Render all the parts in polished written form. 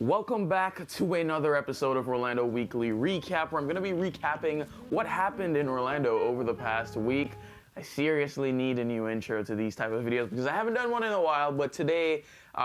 Welcome back to another episode of Orlando Weekly Recap, where I'm going to be recapping what happened in Orlando over the past week. I seriously need a new intro to these type of videos because I haven't done one in a while, but today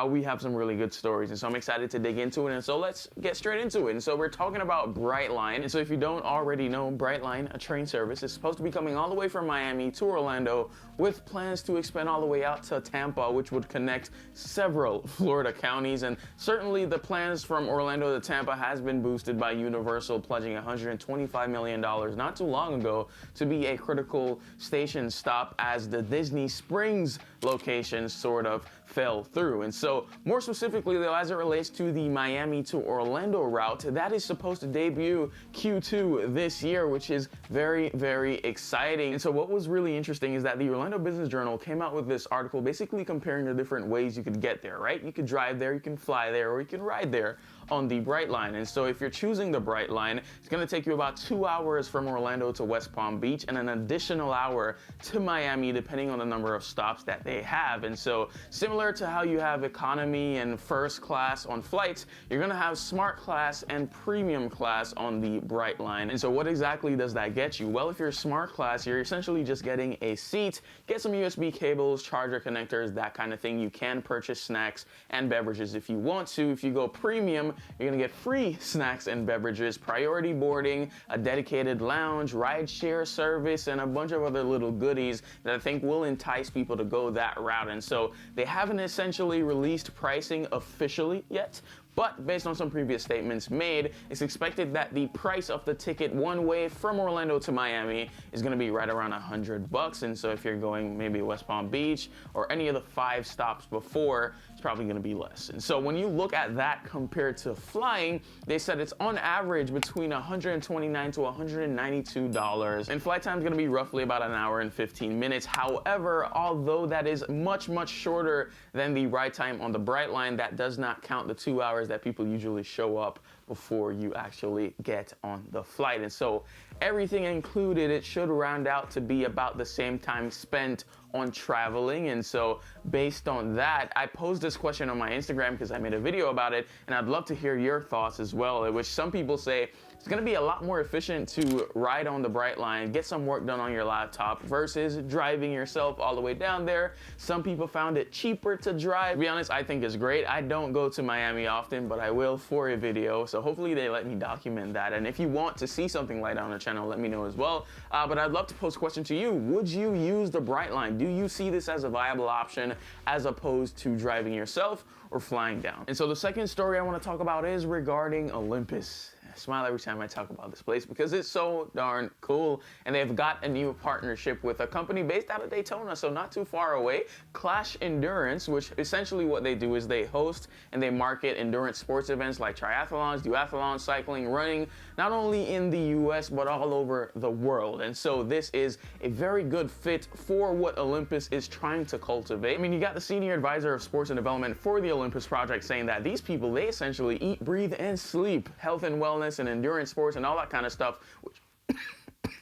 we have some really good stories, and so I'm excited to dig into it, and so let's get straight into it. And so we're talking about Brightline, and so if you don't already know, Brightline, a train service, is supposed to be coming all the way from Miami to Orlando with plans to expand all the way out to Tampa, which would connect several Florida counties, and certainly the plans from Orlando to Tampa has been boosted by Universal pledging $125 million not too long ago to be a critical station stop as the Disney Springs location sort of fell through. And so more specifically though, as it relates to the Miami to Orlando route, that is supposed to debut Q2 this year, which is very, very exciting. And so what was really interesting is that the Orlando Business Journal came out with this article basically comparing the different ways you could get there, right? You could drive there, you can fly there, or you can ride there on the Brightline. And so if you're choosing the Brightline, it's going to take you about 2 hours from Orlando to West Palm Beach and an additional hour to Miami, depending on the number of stops that they have. And so similar to how you have economy and first class on flights, you're going to have smart class and premium class on the Brightline. And so what exactly does that get you? Well, if you're smart class, you're essentially just getting a seat, get some USB cables, charger connectors, that kind of thing. You can purchase snacks and beverages if you want to. If you go premium, you're gonna get free snacks and beverages, priority boarding, a dedicated lounge, ride share service, and a bunch of other little goodies that I think will entice people to go that route. And so they haven't essentially released pricing officially yet, but based on some previous statements made, it's expected that the price of the ticket one way from Orlando to Miami is going to be right around $100. And so if you're going maybe West Palm Beach or any of the 5 stops before, it's probably going to be less. And so when you look at that compared to flying, they said it's on average between $129 to $192. And flight time is going to be roughly about an hour and 15 minutes. However, although that is much, much shorter than the ride time on the Brightline, that does not count the 2 hours that people usually show up before you actually get on the flight. And so everything included, it should round out to be about the same time spent on traveling. And so based on that, I posed this question on my Instagram because I made a video about it, and I'd love to hear your thoughts as well, which some people say it's going to be a lot more efficient to ride on the Brightline, get some work done on your laptop versus driving yourself all the way down there. Some people found it cheaper to drive. To be honest, I think it's great. I don't go to Miami often, but I will for a video. So hopefully they let me document that. And if you want to see something like that on the channel, let me know as well. But I'd love to pose a question to you. Would you use the Brightline? Do you see this as a viable option as opposed to driving yourself or flying down? And so the second story I want to talk about is regarding Olympus. I smile every time I talk about this place because it's so darn cool, and they've got a new partnership with a company based out of Daytona, so not too far away, Clash Endurance, which essentially what they do is they host and they market endurance sports events like triathlons, duathlons, cycling, running, not only in the US but all over the world. And so this is a very good fit for what Olympus is trying to cultivate. I mean, you got the senior advisor of sports and development for the Olympus project saying that these people, they essentially eat, breathe, and sleep health and wellness and endurance sports and all that kind of stuff, which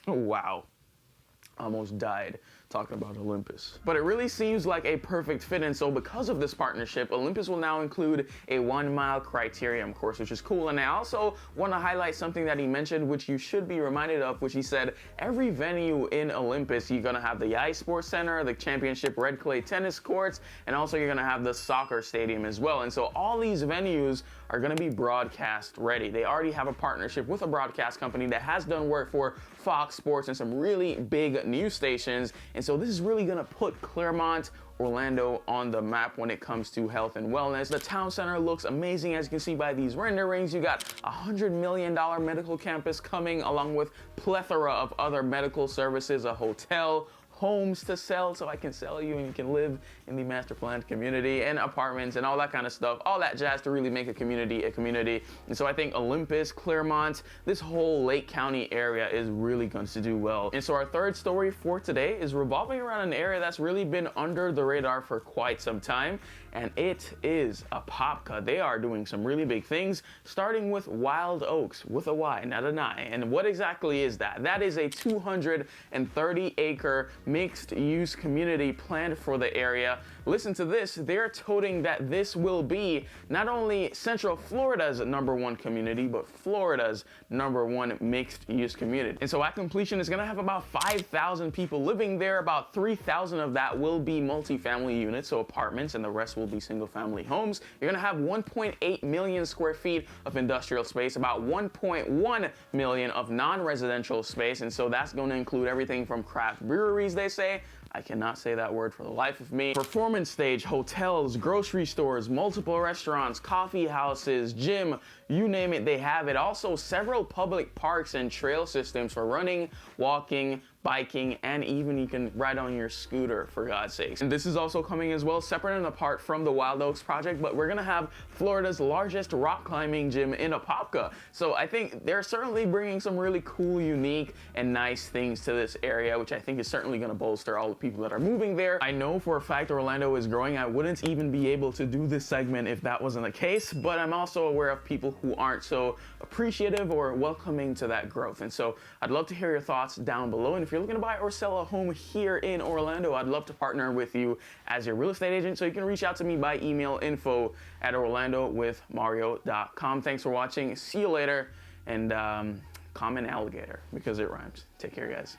wow, almost died talking about Olympus. But it really seems like a perfect fit, and so because of this partnership, Olympus will now include a 1 mile criterium course, which is cool. And I also want to highlight something that he mentioned, which you should be reminded of, which he said every venue in Olympus, you're going to have the Ice Sports Center, the championship red clay tennis courts, and also you're going to have the soccer stadium as well. And so all these venues are going to be broadcast ready. They already have a partnership with a broadcast company that has done work for Fox Sports and some really big news stations. And so this is really going to put Clermont, Orlando on the map when it comes to health and wellness. The town center looks amazing, as you can see by these renderings. You got $100 million medical campus coming, along with plethora of other medical services, a hotel, homes to sell, so I can sell you and you can live in the master planned community, and apartments and all that kind of stuff, all that jazz to really make a community a community. And so I think Olympus, Clermont, this whole Lake County area is really going to do well. And so our third story for today is revolving around an area that's really been under the radar for quite some time, and it is Apopka. They are doing some really big things, starting with Wild Oaks, with a Y, not an I. And what exactly is that? That is a 230-acre mixed-use community planned for the area listen to this, they're toting that this will be not only Central Florida's #1 community, but Florida's #1 mixed-use community. And so at completion, it's gonna have about 5,000 people living there. About 3,000 of that will be multifamily units, so apartments, and the rest will be single-family homes. You're gonna have 1.8 million square feet of industrial space, about 1.1 million of non-residential space, and so that's gonna include everything from craft breweries, they say. I cannot say that word for the life of me. Performance stage, hotels, grocery stores, multiple restaurants, coffee houses, gym, you name it, they have it. Also, several public parks and trail systems for running, walking, biking, and even you can ride on your scooter, for God's sakes. And this is also coming as well, separate and apart from the Wild Oaks project, but we're gonna have Florida's largest rock climbing gym in Apopka. So I think they're certainly bringing some really cool, unique, and nice things to this area, which I think is certainly gonna bolster all the people that are moving there. I know for a fact Orlando is growing. I wouldn't even be able to do this segment if that wasn't the case, but I'm also aware of people who aren't so appreciative or welcoming to that growth. And so I'd love to hear your thoughts down below. And if you're looking to buy or sell a home here in Orlando, I'd love to partner with you as your real estate agent. So you can reach out to me by email, info@orlandowithmario.com. Thanks for watching. See you later. And comment alligator because it rhymes. Take care, guys.